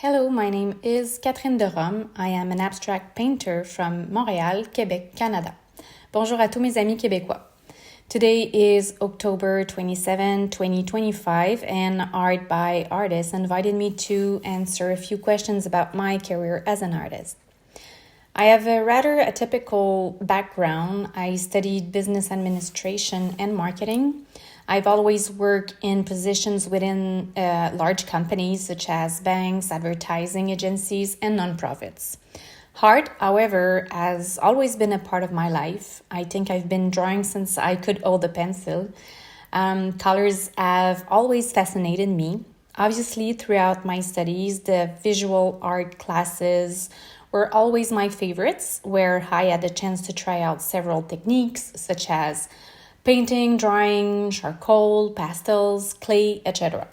Hello, my name is Catherine Derome. I am an abstract painter from Montréal, Québec, Canada. Bonjour à tous mes amis québécois. Today is October 27, 2025, and Art by Artist invited me to answer a few questions about my career as an artist. I have a rather atypical background. I studied business administration and marketing. I've always worked in positions within large companies such as banks, advertising agencies, and nonprofits. Art, however, has always been a part of my life. I think I've been drawing since I could hold a pencil. Colors have always fascinated me. Obviously, throughout my studies, the visual art classes were always my favorites, where I had the chance to try out several techniques such as painting, drawing, charcoal, pastels, clay, etc.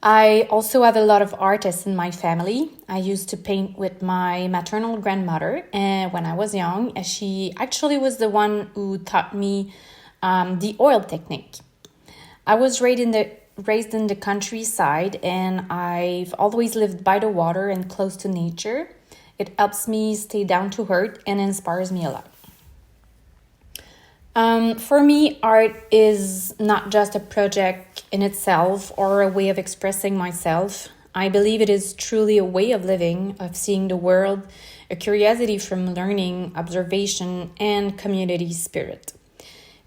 I also have a lot of artists in my family. I used to paint with my maternal grandmother when I was young. She actually was the one who taught me the oil technique. I was raised in the countryside, and I've always lived by the water and close to nature. It helps me stay down to earth and inspires me a lot. For me, art is not just a project in itself or a way of expressing myself. I believe it is truly a way of living, of seeing the world, a curiosity from learning, observation, and community spirit.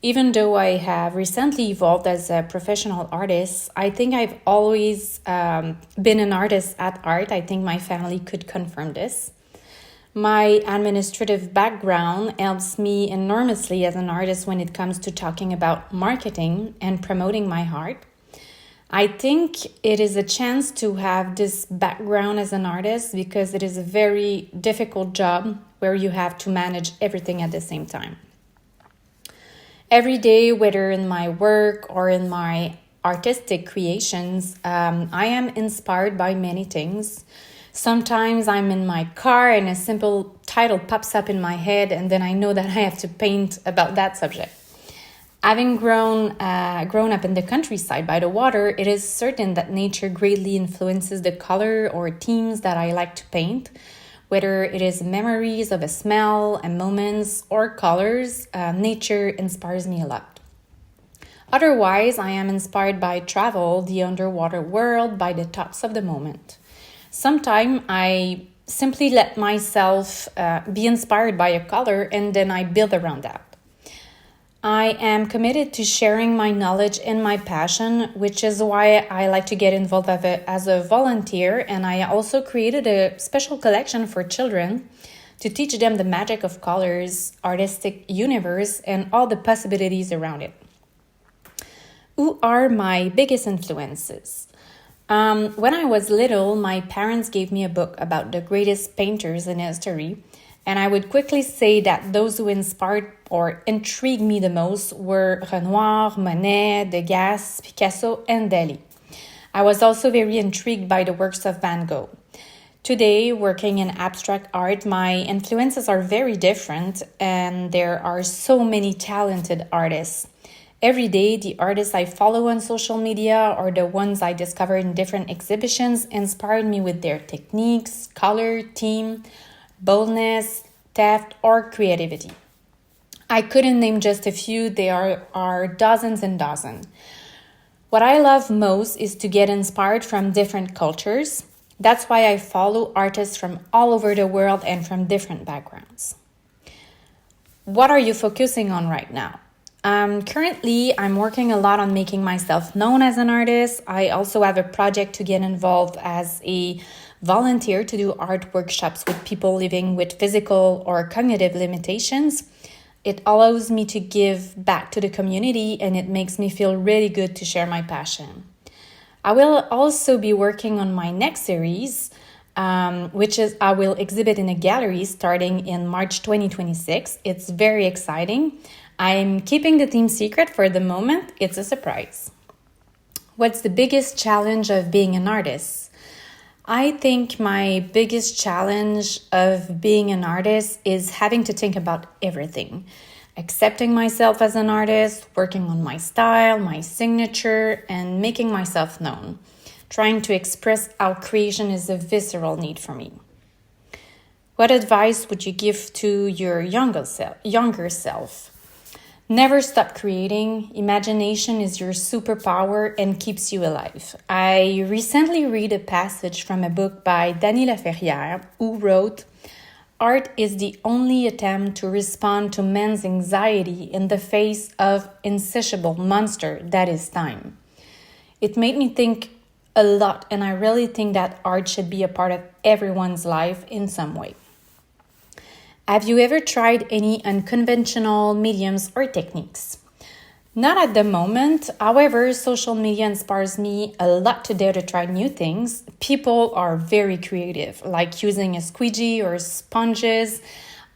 Even though I have recently evolved as a professional artist, I think I've always been an artist at art. I think my family could confirm this. My administrative background helps me enormously as an artist when it comes to talking about marketing and promoting my art. I think it is a chance to have this background as an artist because it is a very difficult job where you have to manage everything at the same time. Every day, whether in my work or in my artistic creations, I am inspired by many things. Sometimes I'm in my car and a simple title pops up in my head, and then I know that I have to paint about that subject. Having grown up in the countryside by the water, it is certain that nature greatly influences the color or themes that I like to paint. Whether it is memories of a smell, a moments, or colors, nature inspires me a lot. Otherwise, I am inspired by travel, the underwater world, by the thoughts of the moment. Sometimes I simply let myself be inspired by a color and then I build around that. I am committed to sharing my knowledge and my passion, which is why I like to get involved as a volunteer, and I also created a special collection for children to teach them the magic of colors, artistic universe, and all the possibilities around it. Who are my biggest influences? When I was little, my parents gave me a book about the greatest painters in history, and I would quickly say that those who inspired or intrigued me the most were Renoir, Monet, Degas, Picasso, and Dali. I was also very intrigued by the works of Van Gogh. Today, working in abstract art, my influences are very different, and there are so many talented artists. Every day, the artists I follow on social media or the ones I discovered in different exhibitions inspired me with their techniques, color, theme, boldness, depth, or creativity. I couldn't name just a few, there are dozens and dozens. What I love most is to get inspired from different cultures. That's why I follow artists from all over the world and from different backgrounds. What are you focusing on right now? Currently, I'm working a lot on making myself known as an artist. I also have a project to get involved as a volunteer to do art workshops with people living with physical or cognitive limitations. It allows me to give back to the community, and it makes me feel really good to share my passion. I will also be working on my next series, which is I will exhibit in a gallery starting in March 2026. It's very exciting. I'm keeping the theme secret for the moment. It's a surprise. What's the biggest challenge of being an artist? I think my biggest challenge of being an artist is having to think about everything. Accepting myself as an artist, working on my style, my signature, and making myself known. Trying to express how creation is a visceral need for me. What advice would you give to your younger self? Never stop creating. Imagination is your superpower and keeps you alive. I recently read a passage from a book by Dany Laferrière, who wrote, "Art is the only attempt to respond to man's anxiety in the face of insatiable monster that is time." It made me think a lot, and I really think that art should be a part of everyone's life in some way. Have you ever tried any unconventional mediums or techniques? Not at the moment. However, social media inspires me a lot to dare to try new things. People are very creative, like using a squeegee or sponges.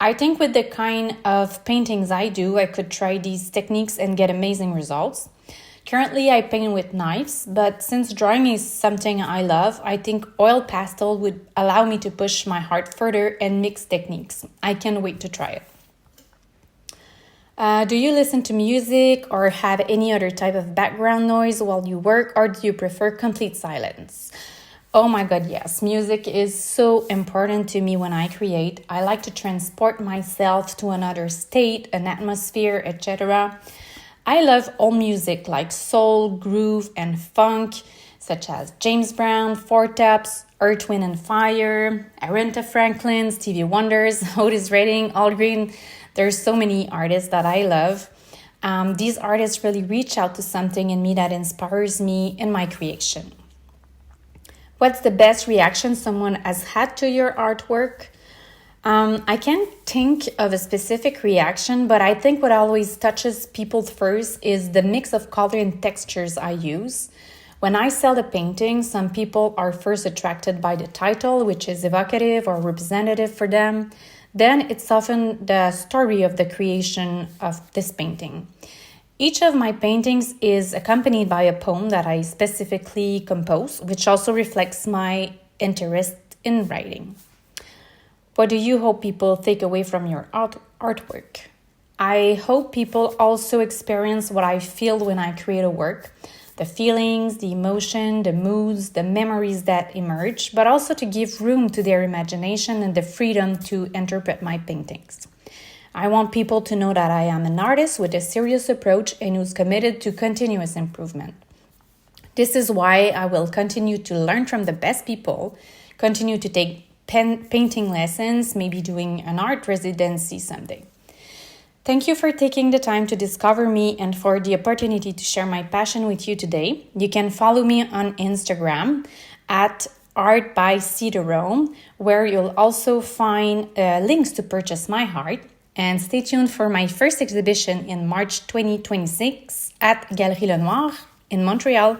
I think with the kind of paintings I do, I could try these techniques and get amazing results. Currently, I paint with knives, but since drawing is something I love, I think oil pastel would allow me to push my heart further and mix techniques. I can't wait to try it. Do you listen to music or have any other type of background noise while you work, or do you prefer complete silence? Oh my God, yes. Music is so important to me when I create. I like to transport myself to another state, an atmosphere, etc. I love all music like soul, groove, and funk, such as James Brown, Four Tops, Earth, Wind and Fire, Aretha Franklin, Stevie Wonders, Otis Redding, Al Green. There's so many artists that I love. These artists really reach out to something in me that inspires me in my creation. What's the best reaction someone has had to your artwork? I can't think of a specific reaction, but I think what always touches people first is the mix of color and textures I use. When I sell the painting, some people are first attracted by the title, which is evocative or representative for them. Then it's often the story of the creation of this painting. Each of my paintings is accompanied by a poem that I specifically compose, which also reflects my interest in writing. What do you hope people take away from your artwork? I hope people also experience what I feel when I create a work, the feelings, the emotion, the moods, the memories that emerge, but also to give room to their imagination and the freedom to interpret my paintings. I want people to know that I am an artist with a serious approach and who's committed to continuous improvement. This is why I will continue to learn from the best people, continue to take painting lessons, maybe doing an art residency someday. Thank you for taking the time to discover me and for the opportunity to share my passion with you today. You can follow me on Instagram at Art by Derome, where you'll also find links to purchase my art. And stay tuned for my first exhibition in March 2026 at Galerie Lenoir in Montreal.